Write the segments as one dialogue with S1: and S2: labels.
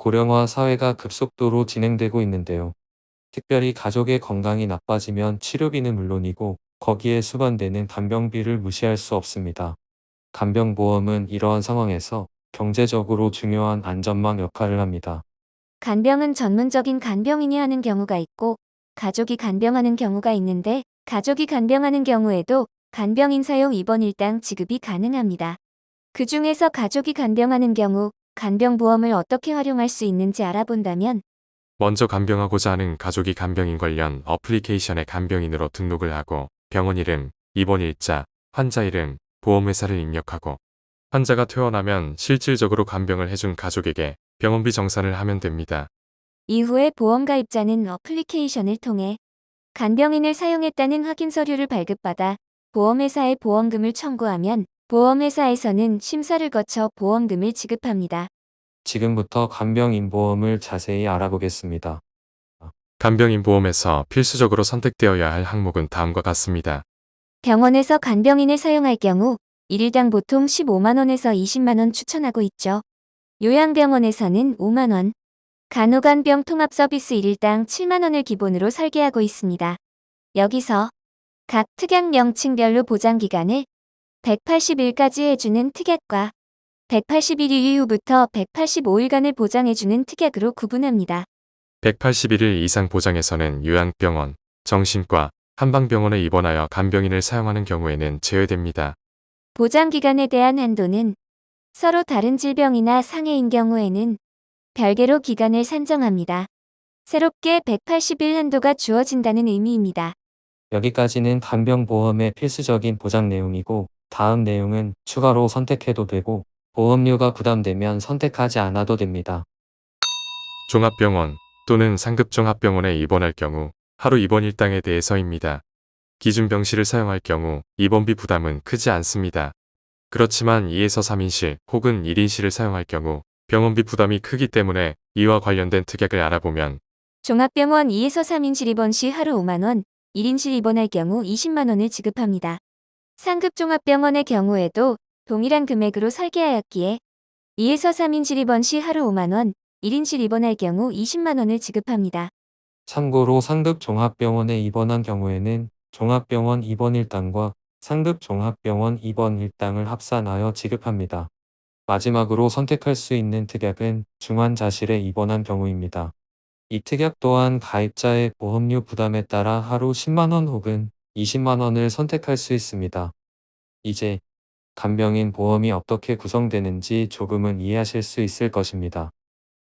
S1: 고령화 사회가 급속도로 진행되고 있는데요. 특별히 가족의 건강이 나빠지면 치료비는 물론이고 거기에 수반되는 간병비를 무시할 수 없습니다. 간병보험은 이러한 상황에서 경제적으로 중요한 안전망 역할을 합니다.
S2: 간병은 전문적인 간병인이 하는 경우가 있고, 가족이 간병하는 경우가 있는데, 가족이 간병하는 경우에도 간병인 사용 입원 일당 지급이 가능합니다. 그 중에서 가족이 간병하는 경우, 간병보험을 어떻게 활용할 수 있는지 알아본다면,
S3: 먼저 간병하고자 하는 가족이 간병인 관련 어플리케이션에 간병인으로 등록을 하고 병원 이름, 입원 일자, 환자 이름, 보험회사를 입력하고 환자가 퇴원하면 실질적으로 간병을 해준 가족에게 병원비 정산을 하면 됩니다.
S2: 이후에 보험가입자는 어플리케이션을 통해 간병인을 사용했다는 확인 서류를 발급받아 보험회사에 보험금을 청구하면 보험회사에서는 심사를 거쳐 보험금을 지급합니다.
S1: 지금부터 간병인보험을 자세히 알아보겠습니다.
S3: 간병인 보험에서 필수적으로 선택되어야 할 항목은 다음과 같습니다.
S2: 병원에서 간병인을 사용할 경우 1일당 보통 15만원에서 20만원 추천하고 있죠. 요양병원에서는 5만원, 간호간병 통합서비스 1일당 7만원을 기본으로 설계하고 있습니다. 여기서 각 특약 명칭별로 보장기간을 180일까지 해주는 특약과 181일 이후부터 185일간을 보장해주는 특약으로 구분합니다.
S3: 181일 이상 보장에서는 요양병원, 정신과, 한방병원에 입원하여 간병인을 사용하는 경우에는 제외됩니다.
S2: 보장기간에 대한 한도는 서로 다른 질병이나 상해인 경우에는 별개로 기간을 산정합니다. 새롭게 180일 한도가 주어진다는 의미입니다.
S1: 여기까지는 간병보험의 필수적인 보장 내용이고 다음 내용은 추가로 선택해도 되고 보험료가 부담되면 선택하지 않아도 됩니다.
S3: 종합병원 또는 상급종합병원에 입원할 경우 하루 입원 일당에 대해서입니다. 기준 병실을 사용할 경우 입원비 부담은 크지 않습니다. 그렇지만 2에서 3인실 혹은 1인실을 사용할 경우 병원비 부담이 크기 때문에 이와 관련된 특약을 알아보면
S2: 종합병원 2에서 3인실 입원 시 하루 5만원, 1인실 입원할 경우 20만원을 지급합니다. 상급 종합병원의 경우에도 동일한 금액으로 설계하였기에 2에서 3인실 입원 시 하루 5만원, 1인실 입원할 경우 20만원을 지급합니다.
S1: 참고로 상급 종합병원에 입원한 경우에는 종합병원 입원 일당과 상급 종합병원 입원 일당을 합산하여 지급합니다. 마지막으로 선택할 수 있는 특약은 중환자실에 입원한 경우입니다. 이 특약 또한 가입자의 보험료 부담에 따라 하루 10만원 혹은 20만원을 선택할 수 있습니다. 이제 간병인 보험이 어떻게 구성되는지 조금은 이해하실 수 있을 것입니다.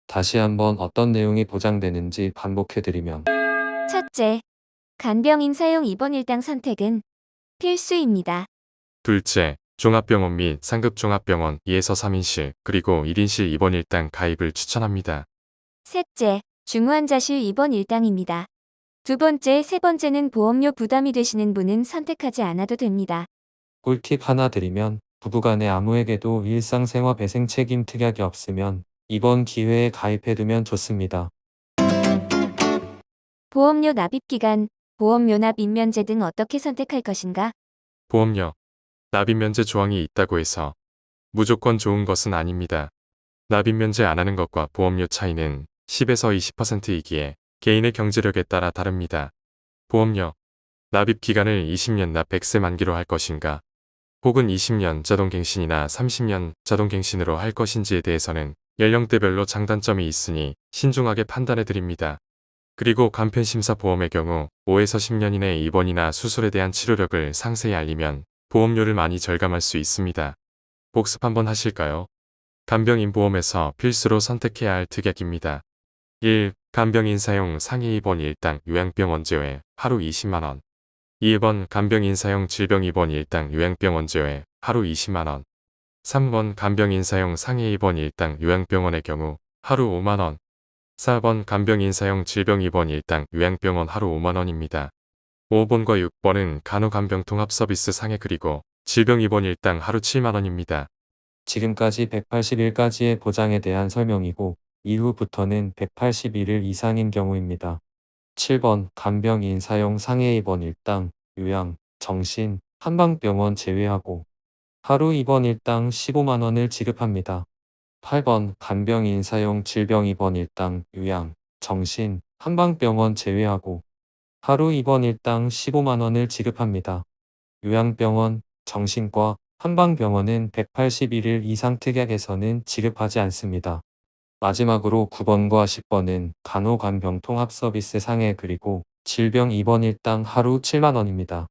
S1: 다시 한번 어떤 내용이 보장되는지 반복해드리면
S2: 첫째, 간병인 사용 입원 일당 선택은 필수입니다.
S3: 둘째, 종합병원 및 상급종합병원 2에서 3인실 그리고 1인실 입원 일당 가입을 추천합니다.
S2: 셋째, 중환자실 입원 일당입니다. 두 번째, 세 번째는 보험료 부담이 되시는 분은 선택하지 않아도 됩니다.
S1: 꿀팁 하나 드리면 부부간에 아무에게도 일상생활 배생 책임 특약이 없으면 이번 기회에 가입해두면 좋습니다.
S2: 보험료 납입 기간, 보험료 납입 면제 등 어떻게 선택할 것인가?
S3: 보험료, 납입 면제 조항이 있다고 해서 무조건 좋은 것은 아닙니다. 납입 면제 안 하는 것과 보험료 차이는 10에서 20%이기에 개인의 경제력에 따라 다릅니다. 보험료, 납입 기간을 20년 납 100세 만기로 할 것인가, 혹은 20년 자동갱신이나 30년 자동갱신으로 할 것인지에 대해서는 연령대별로 장단점이 있으니 신중하게 판단해 드립니다. 그리고 간편심사 보험의 경우 5에서 10년 이내 입원이나 수술에 대한 치료력을 상세히 알리면 보험료를 많이 절감할 수 있습니다. 복습 한번 하실까요? 간병인 보험에서 필수로 선택해야 할 특약입니다. 1. 간병인 사용 상해 입원 일당 요양병원 제외 하루 20만원. 2번 간병인 사용 질병 입원 일당 요양병원 제외 하루 20만원. 3번 간병인 사용 상해 입원 일당 요양병원의 경우 하루 5만원. 4번 간병인 사용 질병 입원 일당 요양병원 하루 5만원입니다. 5번과 6번은 간호간병 통합서비스 상해 그리고 질병 입원 일당 하루 7만원입니다.
S1: 지금까지 180일까지의 보장에 대한 설명이고 이후부터는 181일 이상인 경우입니다. 7번 간병인 사용 상해 입원 일당 요양, 정신, 한방병원 제외하고 하루 입원 일당 15만원을 지급합니다. 8번 간병인 사용 질병 입원 일당 요양, 정신, 한방병원 제외하고 하루 입원 일당 15만 원을 지급합니다. 요양병원, 정신과, 한방병원은 181일 이상 특약에서는 지급하지 않습니다. 마지막으로 9번과 10번은 간호간병통합 서비스 상해 그리고 질병 입원 일당 하루 7만 원입니다.